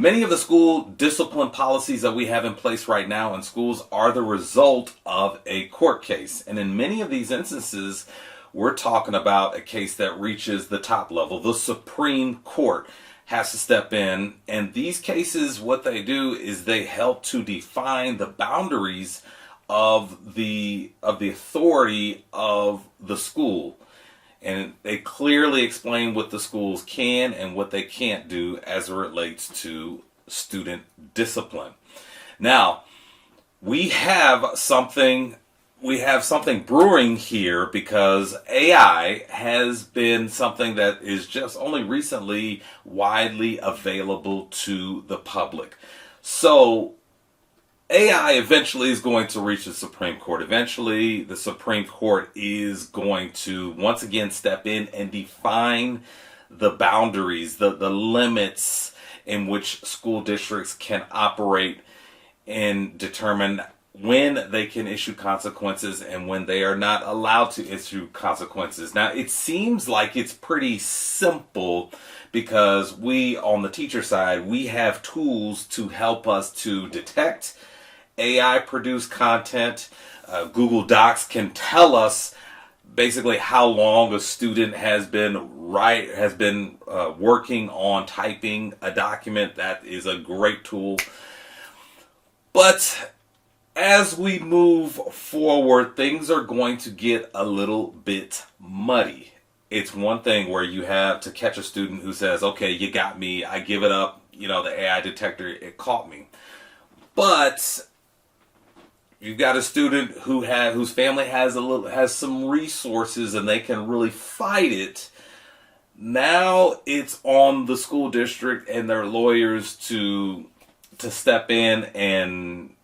Many of the school discipline policies that we have in place right now in schools are the result of a court case. And in many of these instances, we're talking about a case that reaches the top level. The Supreme Court has to step in. And these cases, what they do is they help to define the boundaries of the authority of the school. And they clearly explain what the schools can and what they can't do as it relates to student discipline. Now, we have something brewing here because AI has been something that is just only recently widely available to the public. So AI eventually is going to reach the Supreme Court. Eventually, the Supreme Court is going to once again step in and define the boundaries, the limits in which school districts can operate and determine when they can issue consequences and when they are not allowed to issue consequences. Now, it seems like it's pretty simple because we, on the teacher side, we have tools to help us to detect AI produced content. Google Docs can tell us basically how long a student has been working on typing a document. That is a great tool. But as we move forward, things are going to get a little bit muddy. It's one thing where you have to catch a student who says, okay, you got me, I give it up, the AI detector, it caught me. But you've got a student whose family has some resources and they can really fight it. Now it's on the school district and their lawyers to step in, and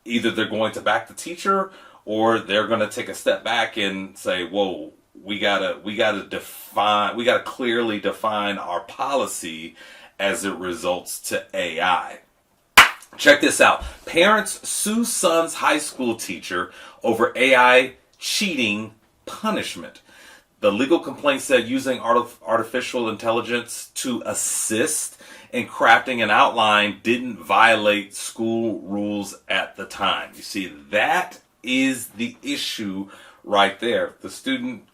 either they're going to back the teacher or they're going to take a step back and say, whoa, we gotta clearly define our policy as it results to AI. Check this out. Parents sue son's high school teacher over AI cheating punishment. The legal complaint said using artificial intelligence to assist in crafting an outline didn't violate school rules at the time. You see, that is the issue right there. The student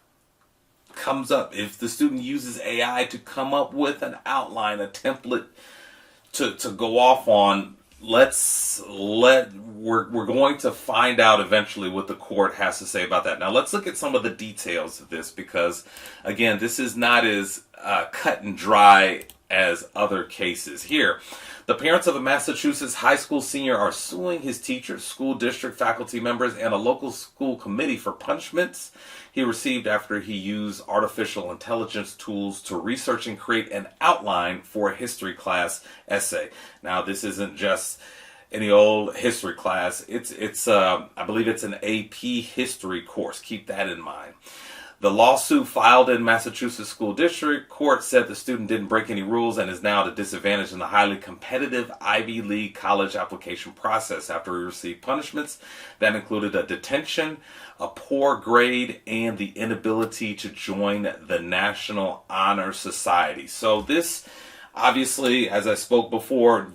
if the student uses AI to come up with an outline, a template to go off on, we're going to find out eventually what the court has to say about that. Now let's look at some of the details of this, because again, this is not as cut and dry as other cases. Here, the parents of a Massachusetts high school senior are suing his teachers, school district faculty members, and a local school committee for punishments he received after he used artificial intelligence tools to research and create an outline for a history class essay. Now, this isn't just any old history class. It's I believe it's an AP history course. Keep that in mind. The lawsuit filed in Massachusetts School District Court said the student didn't break any rules and is now at a disadvantage in the highly competitive Ivy League college application process after he received punishments that included a detention, a poor grade, and the inability to join the National Honor Society. So this, obviously, as I spoke before,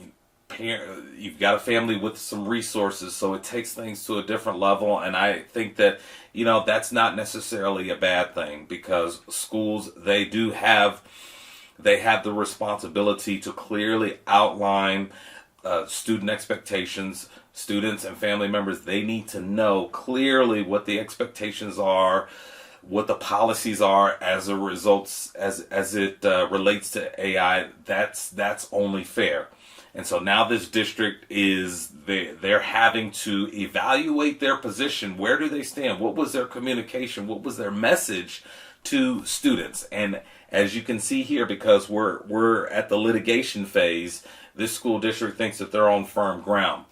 you've got a family with some resources, so it takes things to a different level, and I think that that's not necessarily a bad thing, because schools, they have the responsibility to clearly outline student expectations. Students and family members, they need to know clearly what the expectations are, what the policies are as a result, as it relates to AI. That's only fair. And so now this district they're having to evaluate their position. Where do they stand? What was their communication? What was their message to students? And as you can see here, because we're at the litigation phase, this school district thinks that they're on firm ground.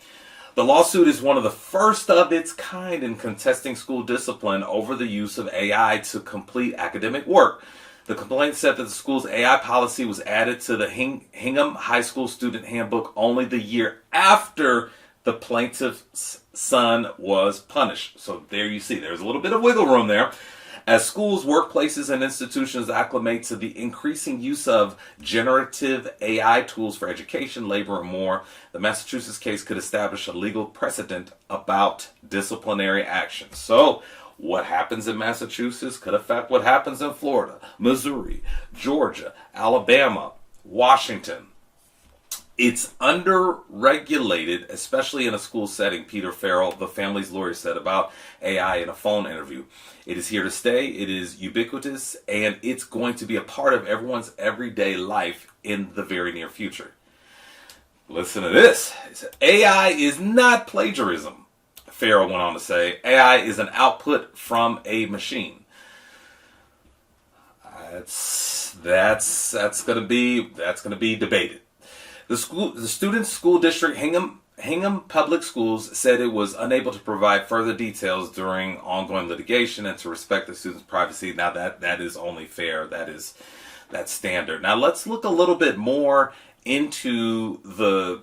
The lawsuit is one of the first of its kind in contesting school discipline over the use of AI to complete academic work. The complaint said that the school's AI policy was added to the Hingham High School Student Handbook only the year after the plaintiff's son was punished. So there you see, there's a little bit of wiggle room there. As schools, workplaces, and institutions acclimate to the increasing use of generative AI tools for education, labor, and more, the Massachusetts case could establish a legal precedent about disciplinary action. So, what happens in Massachusetts could affect what happens in Florida, Missouri, Georgia, Alabama, Washington. It's under-regulated, especially in a school setting, Peter Farrell, the family's lawyer, said about AI in a phone interview. It is here to stay, it is ubiquitous, and it's going to be a part of everyone's everyday life in the very near future. Listen to this. AI is not plagiarism, Farrell went on to say. AI is an output from a machine. That's going to be debated. The student's school district, Hingham Public Schools, said it was unable to provide further details during ongoing litigation and to respect the student's privacy. Now that is only fair. That's standard. Now let's look a little bit more into the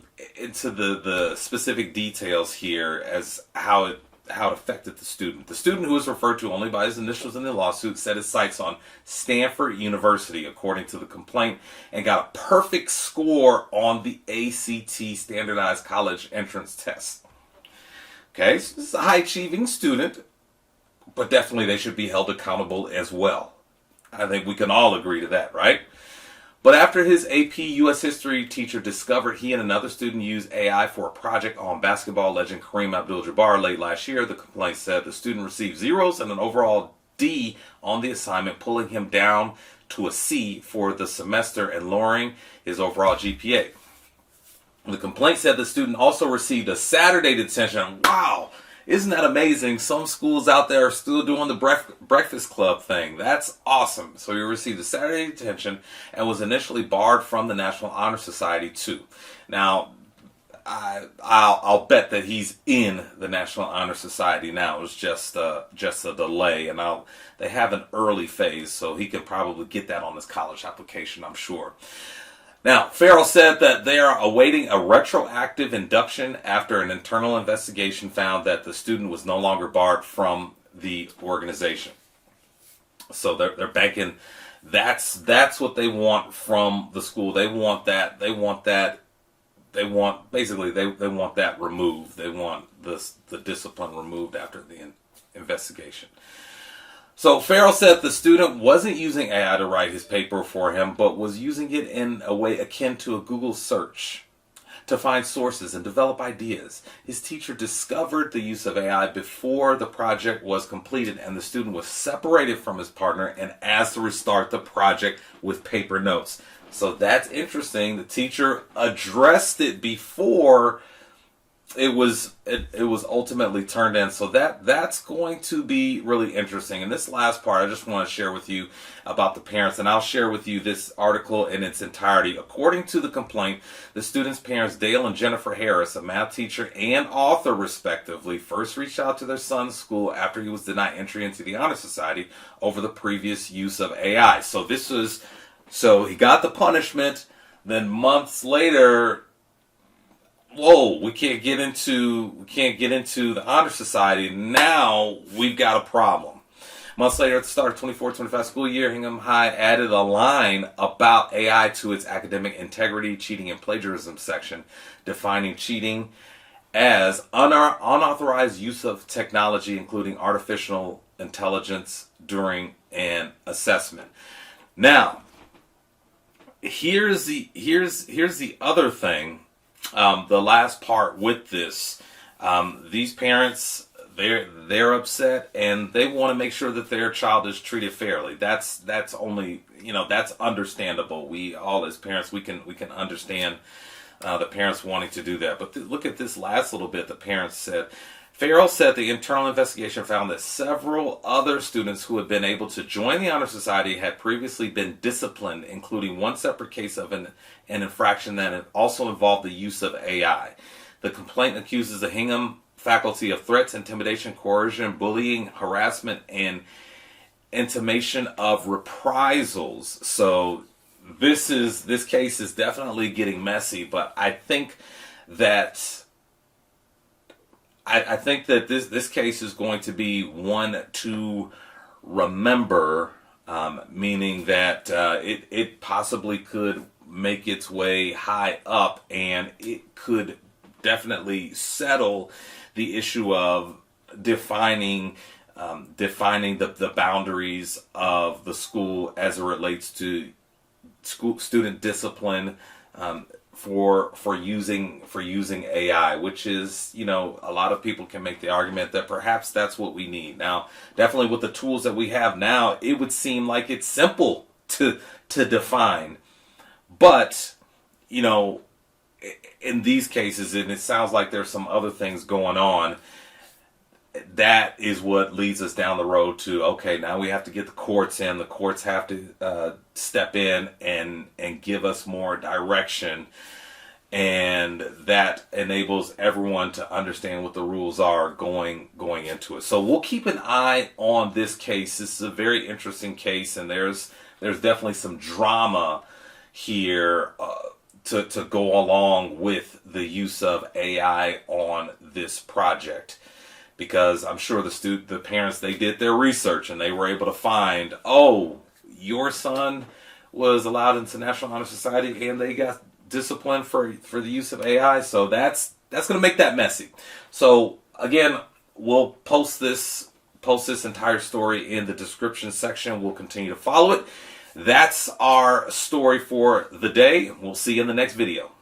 specific details here as how it affected the student. The student, who is referred to only by his initials in the lawsuit, set his sights on Stanford University, according to the complaint, and got a perfect score on the ACT Standardized College Entrance Test. Okay, so this is a high-achieving student, but definitely they should be held accountable as well. I think we can all agree to that, right? But after his AP U.S. History teacher discovered he and another student used AI for a project on basketball legend Kareem Abdul-Jabbar late last year, the complaint said the student received zeros and an overall D on the assignment, pulling him down to a C for the semester and lowering his overall GPA. The complaint said the student also received a Saturday detention. Wow! Isn't that amazing? Some schools out there are still doing the breakfast club thing. That's awesome. So he received a Saturday detention and was initially barred from the National Honor Society too. Now, I'll bet that he's in the National Honor Society now. It was just a delay, and they have an early phase, so he could probably get that on his college application, I'm sure. Now, Farrell said that they are awaiting a retroactive induction after an internal investigation found that the student was no longer barred from the organization. So they're banking. That's what they want from the school. They want that removed. They want the discipline removed after the investigation. So Farrell said the student wasn't using AI to write his paper for him, but was using it in a way akin to a Google search to find sources and develop ideas. His teacher discovered the use of AI before the project was completed, and the student was separated from his partner and asked to restart the project with paper notes. So that's interesting. The teacher addressed it before it was ultimately turned in. So that's going to be really interesting. And this last part, I just want to share with you about the parents, and I'll share with you this article in its entirety. According to the complaint, the students' parents, Dale and Jennifer Harris, a math teacher and author respectively, first reached out to their son's school after he was denied entry into the Honor Society over the previous use of AI. So he got the punishment, then months later, whoa, we can't get into the Honor Society. Now we've got a problem. Months later, at the start of 24-25 school year, Hingham High added a line about AI to its academic integrity, cheating, and plagiarism section, defining cheating as unauthorized use of technology, including artificial intelligence, during an assessment. Now, here's the other thing. The last part with this, these parents, they're upset and they want to make sure that their child is treated fairly. That's only, that's understandable. We all as parents, we can understand the parents wanting to do that. But look at this last little bit. The parents said, Farrell said the internal investigation found that several other students who had been able to join the Honor Society had previously been disciplined, including one separate case of an infraction that also involved the use of AI. The complaint accuses the Hingham faculty of threats, intimidation, coercion, bullying, harassment, and intimation of reprisals. So this case is definitely getting messy, but I think that this case is going to be one to remember, meaning that it possibly could make its way high up, and it could definitely settle the issue of defining the boundaries of the school as it relates to student discipline, for using AI, which is, a lot of people can make the argument that perhaps that's what we need now. Definitely with the tools that we have now, it would seem like it's simple to define, but in these cases, and it sounds like there's some other things going on, that is what leads us down the road to, okay, now we have to get the courts in. The courts have to step in and give us more direction, and that enables everyone to understand what the rules are going into it. So we'll keep an eye on this case. This is a very interesting case, and there's definitely some drama here to go along with the use of AI on this project. Because I'm sure the parents, they did their research and they were able to find, oh, your son was allowed into National Honor Society and they got disciplined for the use of AI. So that's going to make that messy. So again, we'll post this entire story in the description section. We'll continue to follow it. That's our story for the day. We'll see you in the next video.